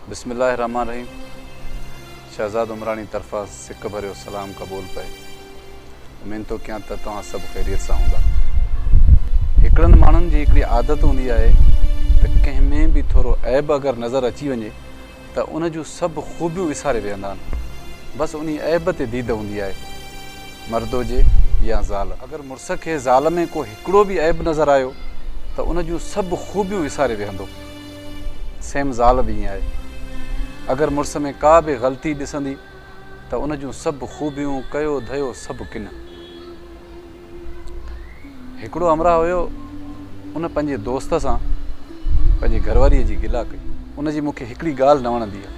बिस्मिल्लाहिर्रहमानिर्रहीम। शहजाद उमरानी तरफ़ा सिक भरियो सलाम क़बूल पए। उम्मीद तो कयां त तव्हां सभु ख़ैरियत सां हूंदा। हिकिड़नि माण्हुनि जी हिकिड़ी आदत हूंदी आहे त कंहिं में बि थोरो ऐब अगरि नज़र अची वञे त उन जूं सभु ख़ूबियूं विसारे वेहंदा आहिनि। बसि उन ऐब ते दीद हूंदी आहे, मर्द हुजे या ज़ाल। अगरि मुड़ुस खे ज़ाल में को हिकिड़ो बि ऐब नज़र आयो त उन जूं सभु ख़ूबियूं विसारे वेहंदो। सेम ज़ाल बि ईअं आहे। अगरि मुड़ुस में का बि ग़लती ॾिसंदी त उन जूं सभु ख़ूबियूं कयो धयो सभु किन। हिकिड़ो हमरा हुयो, उन पंहिंजे दोस्त सां पंहिंजी घरवारीअ जी गिला कई। उन जी मूंखे हिकिड़ी ॻाल्हि न वणंदी आहे।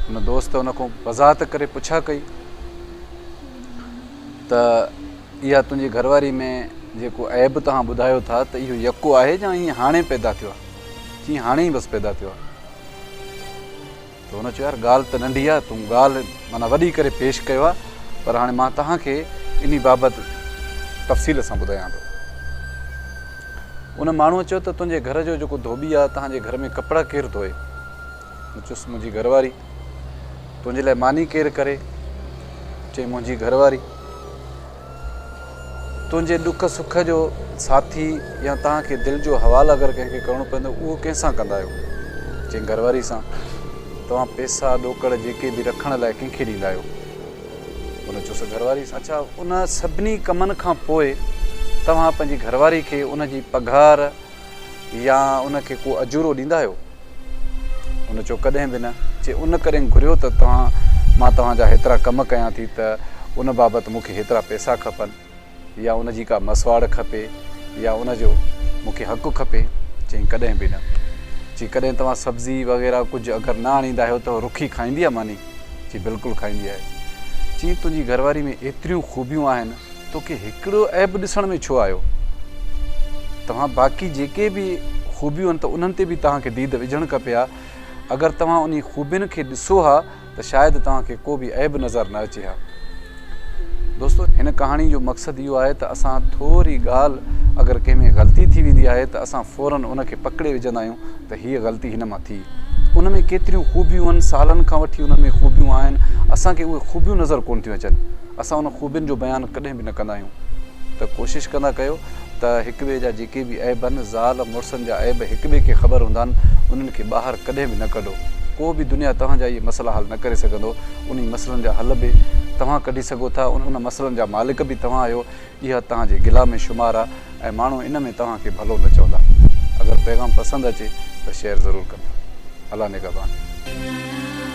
उन दोस्त उन खां वज़ाहत करे पुछा कई त इहा तुंहिंजी घरवारी में जेको ऐब तव्हां ॿुधायो था त इहो यको आहे या ईअं हाणे पैदा थियो आहे? चई हाणे ई बसि पैदा थियो आहे। त हुन चयो यार ॻाल्हि त नंढी आहे, तूं ॻाल्हि माना वॾी करे पेश कयो आहे, पर हाणे मां तव्हांखे इन बाबति तफ़सील सां ॿुधायां थो। उन माण्हूअ चयो त तुंहिंजे घर जो जेको धोबी आहे, तव्हांजे घर में कपिड़ा केरु धोए? चयुसि मुंहिंजी घरवारी। तुंहिंजे लाइ मानी केरु करे? चई मुंहिंजी घरवारी। तुंहिंजे ॾुख सुख जो साथी या तव्हांखे दिलि जो हवालु अगरि कंहिंखे करिणो पवंदो उहो कंहिंसां कंदा आहियो? चई घरवारी सां। तव्हां पैसा ॾोकड़ जेके बि रखण लाइ कंहिंखे ॾींदा आहियो? उन चयोसि घरवारी सां। अच्छा, उन सभिनी कमनि खां पोइ तव्हां पंहिंजी घरवारी खे उन जी पघार या उनखे को अजूरो ॾींदा आहियो? उन चयो कॾहिं बि न। चए उन करे घुरियो त मां तव्हांजा हेतिरा कम कयां थी त उन बाबति मूंखे हेतिरा पैसा खपनि या उन जी का मसवाड़ खपे या उन जो मूंखे हक़ु खपे। चई कॾहिं बि न। चई कॾहिं तव्हां सब्ज़ी वग़ैरह कुझु अगरि न आणींदा आहियो त रुखी खाईंदी आहे मानी? चई बिल्कुलु खाईंदी आहे। चई तुंहिंजी घरवारी में एतिरियूं ख़ूबियूं आहिनि, तोखे हिकिड़ो ऐब ॾिसण में छो आयो? तव्हां बाक़ी जेके बि ख़ूबियूं आहिनि त उन्हनि ते बि तव्हांखे दीद विझणु खपे हा। अगरि तव्हां उन ख़ूबियुनि खे ॾिसो हा त शायदि तव्हांखे को बि ऐब नज़र न अचे हा। दोस्तो, हिन कहाणी जो मक़सदु इहो आहे त असां थोरी ॻाल्हि अगरि कंहिं में ग़लती थी वेंदी आहे त असां फ़ौरन उनखे पकिड़े विझंदा आहियूं त हीअ ग़लती हिन मां थी। उन में केतिरियूं ख़ूबियूं आहिनि, सालनि खां वठी उन में ख़ूबियूं आहिनि, असांखे उहे ख़ूबियूं नज़र कोन थियूं अचनि। असां उन ख़ूबियुनि जो बयानु कॾहिं बि न कंदा आहियूं। त कोशिशि कंदा कयो त हिक ॿिए जा जेके बि ऐब आहिनि, ज़ाल मुड़ुसनि जा ऐब हिक ॿिए खे ख़बर हूंदा आहिनि, उन्हनि खे ॿाहिरि कॾहिं बि न कढो। को बि दुनिया तव्हांजा इहे मसइला हल न करे सघंदो। उन मसइलनि जा हल बि तव्हां कढी सघो था। उन मसइलनि जा मालिक बि तव्हां आहियो। इहा तव्हांजे गिला में शुमार आहे ऐं माण्हू इन में तव्हांखे भलो न चवंदा। अगरि पैगाम पसंदि अचे त शेयर ज़रूरु कंदा। अल्लाह निगहबान।